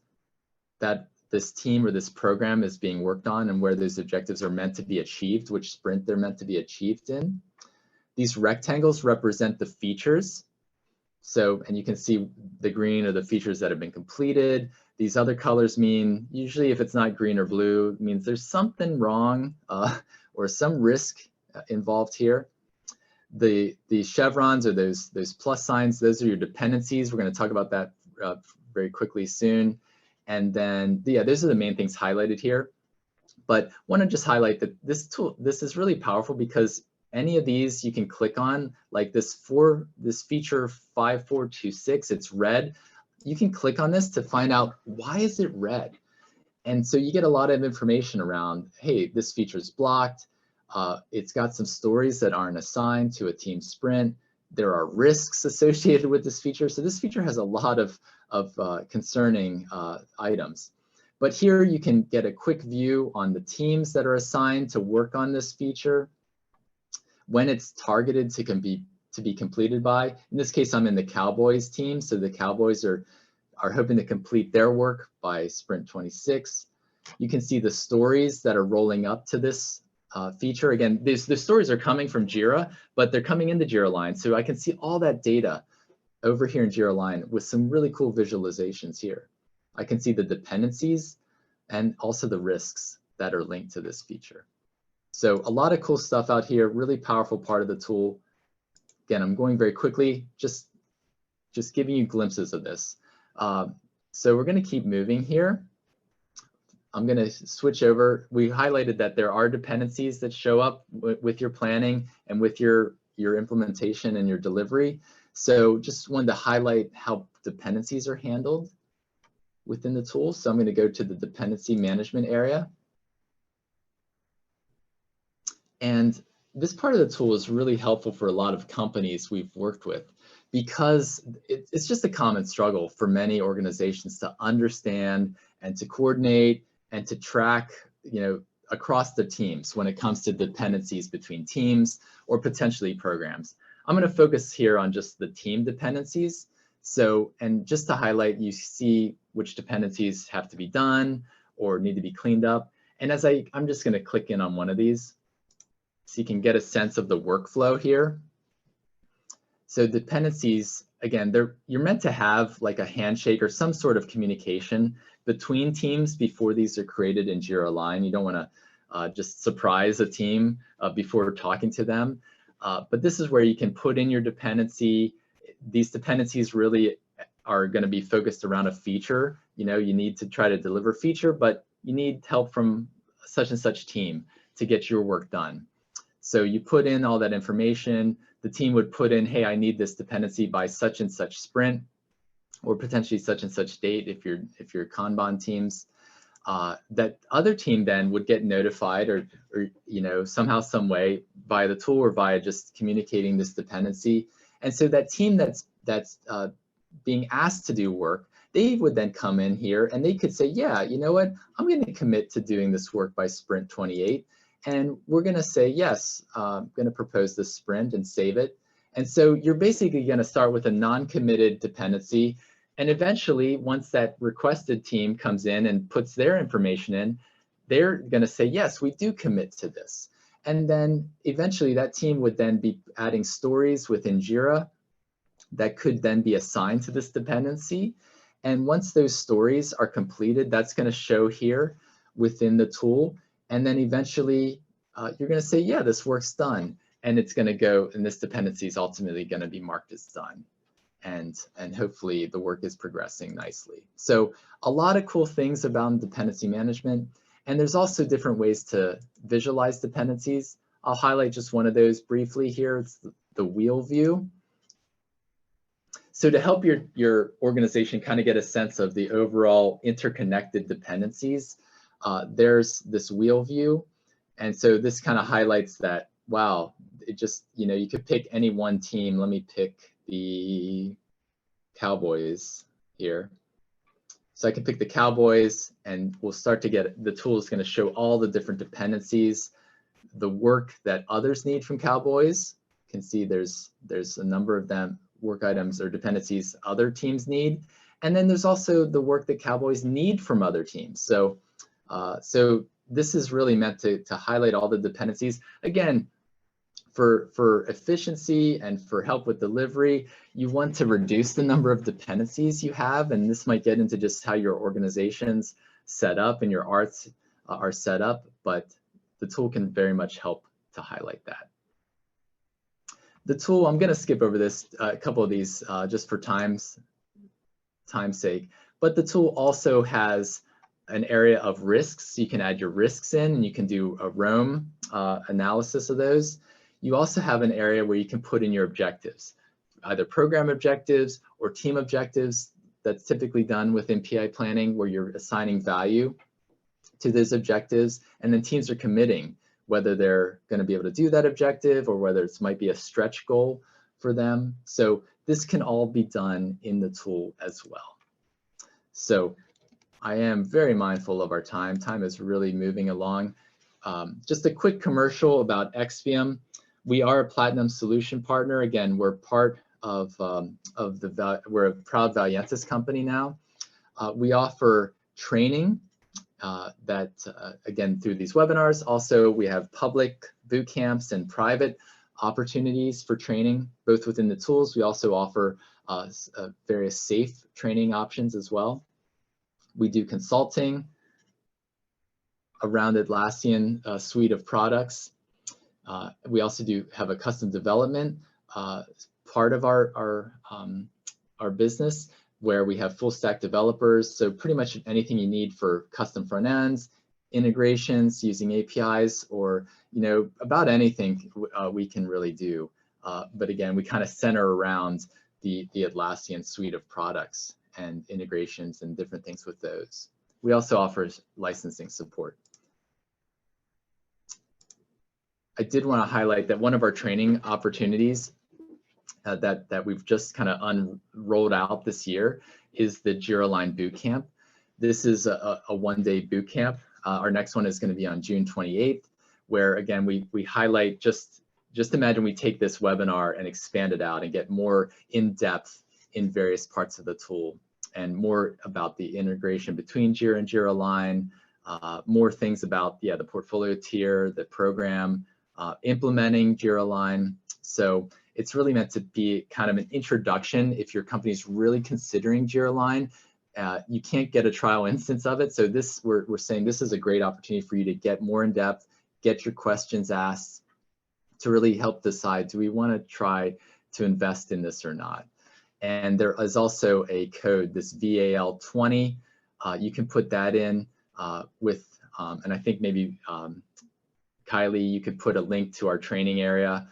that this team or this program is being worked on and where those objectives are meant to be achieved, which sprint they're meant to be achieved in. These rectangles represent the features. So, and you can see the green are the features that have been completed. These other colors mean, usually if it's not green or blue, it means there's something wrong or some risk involved here. The chevrons or those plus signs, those are your dependencies. We're going to talk about that very quickly soon. And then, yeah, those are the main things highlighted here. But want to just highlight that this tool, this is really powerful because any of these you can click on, like this feature 5426, it's red. You can click on this to find out why is it red. And so you get a lot of information around, hey, this feature is blocked. It's got some stories that aren't assigned to a team sprint. There are risks associated with this feature. So this feature has a lot of concerning items. But here you can get a quick view on the teams that are assigned to work on this feature, when it's targeted to be completed by. In this case, I'm in the Cowboys team, so the Cowboys are hoping to complete their work by sprint 26. You can see the stories that are rolling up to this feature. Again, the stories are coming from Jira, but they're coming into Jira Align, so I can see all that data over here in Jira Align with some really cool visualizations here. I can see the dependencies and also the risks that are linked to this feature. So a lot of cool stuff out here, really powerful part of the tool. Again, I'm going very quickly, just giving you glimpses of this. So we're going to keep moving here. I'm going to switch over. We highlighted that there are dependencies that show up with your planning and with your implementation and your delivery. So just wanted to highlight how dependencies are handled within the tool. So I'm going to go to the dependency management area. And this part of the tool is really helpful for a lot of companies we've worked with, because it's just a common struggle for many organizations to understand and to coordinate and to track, across the teams when it comes to dependencies between teams or potentially programs. I'm going to focus here on just the team dependencies. So, and just to highlight, you see which dependencies have to be done or need to be cleaned up. And as I'm just going to click in on one of these so you can get a sense of the workflow here. So dependencies, again, you're meant to have like a handshake or some sort of communication between teams before these are created in Jira Align. You don't want to just surprise a team before talking to them. But this is where you can put in your dependency. These dependencies really are going to be focused around a feature. You need to try to deliver feature, but you need help from such and such team to get your work done. So you put in all that information. The team would put in, hey, I need this dependency by such and such sprint, or potentially such and such date if you're Kanban teams. That other team then would get notified or somehow, some way, via the tool or via just communicating this dependency. And so that team that's being asked to do work, they would then come in here and they could say, yeah, you know what, I'm going to commit to doing this work by sprint 28. And we're going to say, yes, I'm going to propose this sprint and save it. And so you're basically going to start with a non-committed dependency. And eventually, once that requested team comes in and puts their information in, they're going to say, yes, we do commit to this. And then eventually that team would then be adding stories within Jira that could then be assigned to this dependency. And once those stories are completed, that's going to show here within the tool. And then eventually you're going to say, yeah, this work's done. And it's going to go, and this dependency is ultimately going to be marked as done. And hopefully the work is progressing nicely. So a lot of cool things about dependency management. And there's also different ways to visualize dependencies. I'll highlight just one of those briefly here. It's the wheel view. So to help your organization kind of get a sense of the overall interconnected dependencies, there's this wheel view. And so this kind of highlights that, wow, it just, you could pick any one team. Let me pick the Cowboys here. So I can pick the Cowboys and we'll start to get, the tool is going to show all the different dependencies, the work that others need from Cowboys. You can see there's a number of them, work items or dependencies other teams need. And then there's also the work that Cowboys need from other teams. So this is really meant to highlight all the dependencies. Again, for efficiency and for help with delivery, you want to reduce the number of dependencies you have, and this might get into just how your organization's set up and your arts are set up, but the tool can very much help to highlight that. The tool, I'm going to skip over this, a couple of these just for time's sake, but the tool also has an area of risks. You can add your risks in and you can do a roam analysis of those. You also have an area where you can put in your objectives, either program objectives or team objectives. That's typically done within PI planning, where you're assigning value to those objectives, and then teams are committing whether they're going to be able to do that objective or whether it might be a stretch goal for them. So this can all be done in the tool as well. So I am very mindful of our time. Time is really moving along. Just a quick commercial about XVM. We are a Platinum Solution Partner. Again, we're part of we're a proud Valiantis company now. We offer training again, through these webinars. Also, we have public boot camps and private opportunities for training, both within the tools. We also offer various safe training options as well. We do consulting around Atlassian suite of products. We also do have a custom development part of our business, where we have full stack developers. So pretty much anything you need for custom front ends, integrations using APIs, or about anything we can really do. But again, we kind of center around the Atlassian suite of products and integrations and different things with those. We also offer licensing support. I did want to highlight that one of our training opportunities that we've just kind of rolled out this year is the Jira Align Bootcamp. This is a one-day bootcamp. Our next one is going to be on June 28th, where again we highlight just imagine we take this webinar and expand it out and get more in depth in various parts of the tool, and more about the integration between Jira and Jira Align, more things about the portfolio tier, the program, implementing Jira Align. So it's really meant to be kind of an introduction if your company's really considering Jira Align. You can't get a trial instance of it, so we're saying this is a great opportunity for you to get more in depth, get your questions asked, to really help decide, do we want to try to invest in this or not? And there is also a code, this VAL20. You can put that in and I think maybe Kylie, you could put a link to our training area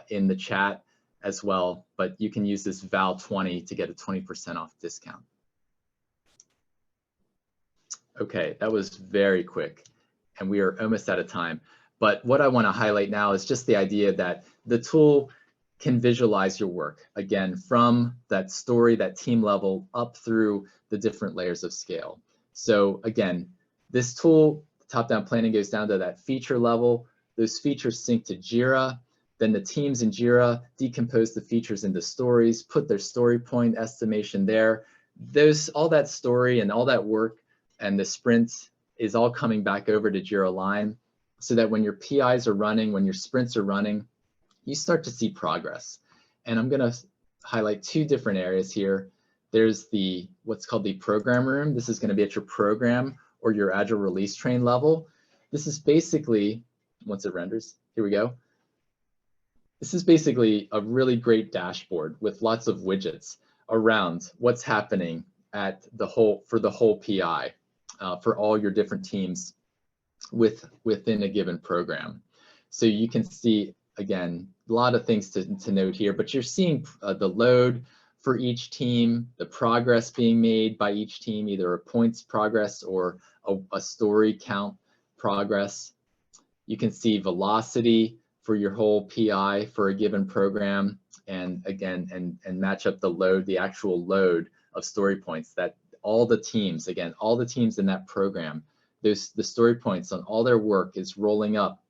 in the chat as well, but you can use this VAL20 to get a 20% off discount. Okay, that was very quick, and we are almost out of time. But what I want to highlight now is just the idea that the tool can visualize your work, again, from that story, that team level, up through the different layers of scale. So again, this tool, top-down planning, goes down to that feature level. Those features sync to Jira. Then the teams in Jira decompose the features into stories, put their story point estimation there. All that story and all that work and the sprints is all coming back over to Jira Align, so that when your PIs are running, when your sprints are running, you start to see progress. And I'm going to highlight two different areas here. There's what's called the program room. This is going to be at your program or your Agile release train level. This is basically, once it renders, here we go. This is basically a really great dashboard with lots of widgets around what's happening for the whole PI, for all your different teams within a given program. So you can see, again, a lot of things to note here, but you're seeing the load for each team, the progress being made by each team, either a points progress or a story count progress. You can see velocity for your whole PI for a given program, and again, and match up the load, the actual load of story points that all the teams, again, all the teams in that program, the story points on all their work is rolling up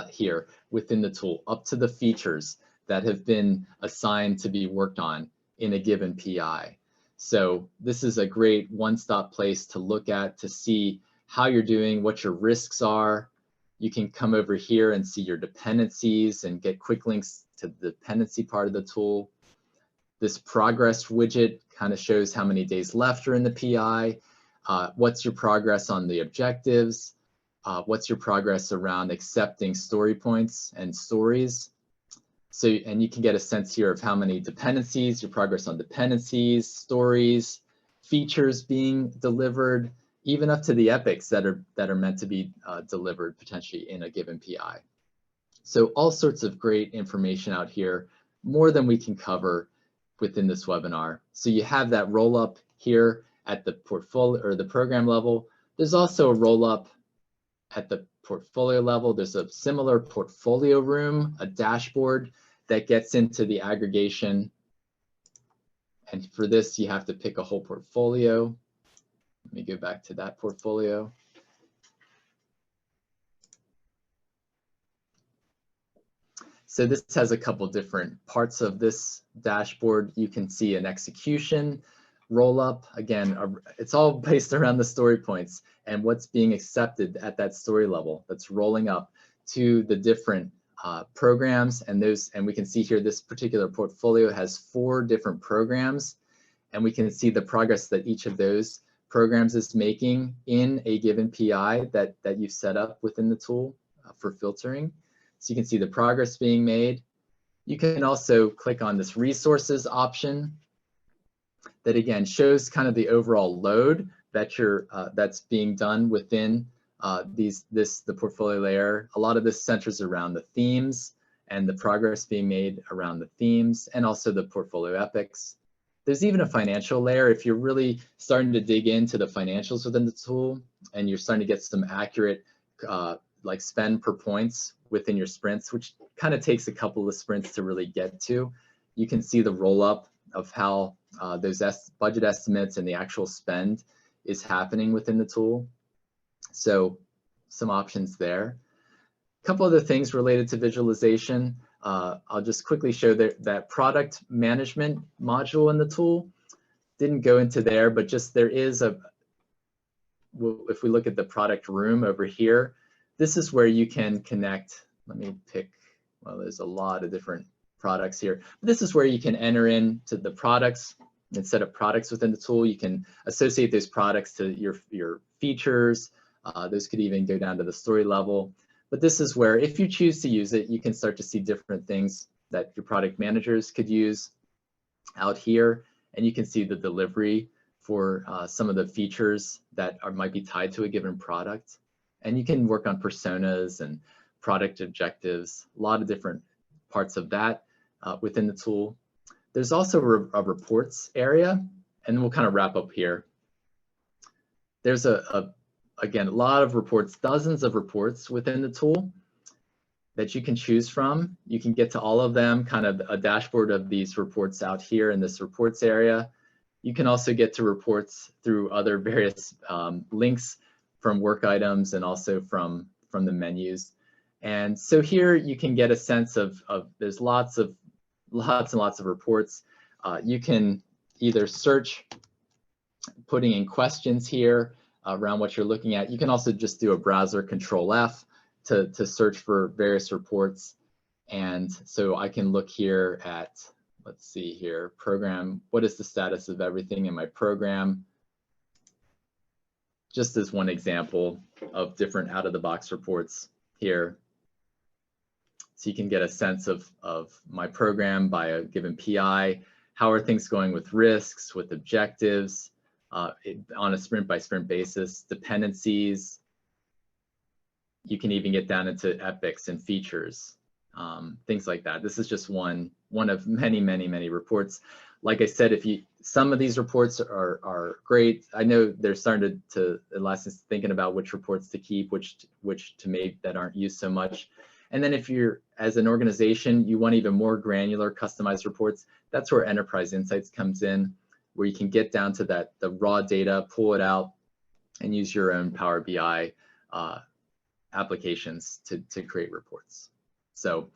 here within the tool, up to the features that have been assigned to be worked on in a given PI. So this is a great one-stop place to look at, to see how you're doing, what your risks are. You can come over here and see your dependencies and get quick links to the dependency part of the tool. This progress widget kind of shows how many days left are in the PI. What's your progress on the objectives? What's your progress around accepting story points and stories? So, and you can get a sense here of how many dependencies, your progress on dependencies, stories, features being delivered, even up to the epics that are meant to be delivered potentially in a given PI. So all sorts of great information out here, more than we can cover within this webinar. So you have that roll up here at the portfolio or the program level. There's also a roll up at the portfolio level. There's a similar portfolio room, a dashboard that gets into the aggregation. And for this, you have to pick a whole portfolio. Let me go back to that portfolio. So this has a couple different parts of this dashboard. You can see an execution, roll up. Again, it's all based around the story points and what's being accepted at that story level that's rolling up to the different programs. And we can see here this particular portfolio has 4 different programs, and we can see the progress that each of those programs is making in a given PI that you've set up within the tool for filtering. So you can see the progress being made. You can also click on this resources option that again shows kind of the overall load that that's being done within the portfolio layer. A lot of this centers around the themes and the progress being made around the themes, and also the portfolio epics. There's even a financial layer if you're really starting to dig into the financials within the tool and you're starting to get some accurate like spend per points within your sprints, which kind of takes a couple of sprints to really get to. You can see the roll up of how those budget estimates and the actual spend is happening within the tool. So some options there. A couple other things related to visualization. I'll just quickly show that product management module in the tool. Didn't go into there, but just there is if we look at the product room over here, this is where you can connect. Let me pick, well, there's a lot of different products here. This is where you can enter into the products. Instead of products within the tool, you can associate those products to your features. Those could even go down to the story level. But this is where, if you choose to use it, you can start to see different things that your product managers could use out here. And you can see the delivery for some of the features that might be tied to a given product. And you can work on personas and product objectives, a lot of different parts of that within the tool. There's also a reports area, and we'll kind of wrap up here. There's again, a lot of reports, dozens of reports within the tool that you can choose from. You can get to all of them, kind of a dashboard of these reports out here in this reports area. You can also get to reports through other various links from work items and also from the menus. And so here you can get a sense of there's lots and lots of reports. You can either search, putting in questions here around what you're looking at. You can also just do a browser Control F to search for various reports. And so I can look here at, let's see here, program, what is the status of everything in my program? Just as one example of different out-of-the-box reports here. So you can get a sense of my program by a given PI. How are things going with risks, with objectives, on a sprint by sprint basis, dependencies. You can even get down into epics and features, things like that. This is just one of many reports. Like I said, some of these reports are great. I know they're starting to Atlassian's thinking about which reports to keep, which to make that aren't used so much. And then if you're, as an organization, you want even more granular customized reports, that's where Enterprise Insights comes in, where you can get down to the raw data, pull it out, and use your own Power BI applications to create reports. So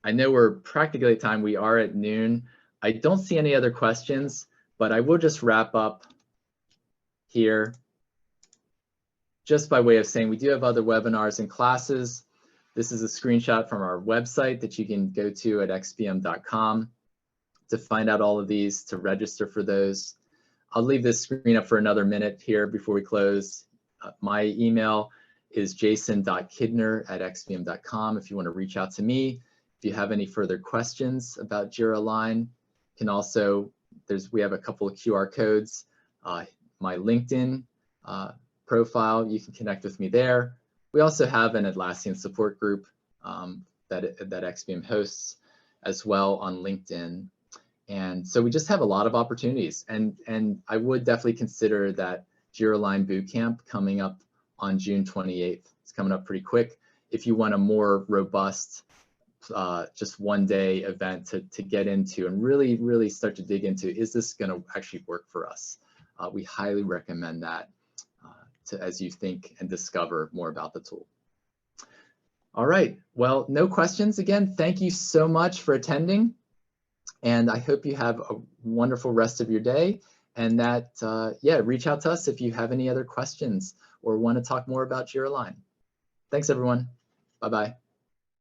I know we're practically at time. We are at noon. I don't see any other questions, but I will just wrap up here just by way of saying we do have other webinars and classes. This is a screenshot from our website that you can go to at xpm.com to find out all of these, to register for those. I'll leave this screen up for another minute here before we close. My email is jason.kidner@xpm.com if you want to reach out to me. If you have any further questions about Jira Align, can also, we have a couple of QR codes. My LinkedIn profile, you can connect with me there. We also have an Atlassian support group that XPM hosts as well on LinkedIn. And so we just have a lot of opportunities. And I would definitely consider that Jira Align Bootcamp coming up on June 28th. It's coming up pretty quick. If you want a more robust just one-day event to get into and really start to dig into, is this going to actually work for us? We highly recommend that as you think and discover more about the tool. All right, well, no questions. Again, thank you so much for attending, and I hope you have a wonderful rest of your day, and that, yeah, reach out to us if you have any other questions or want to talk more about Jira Align. Thanks, everyone. Bye-bye.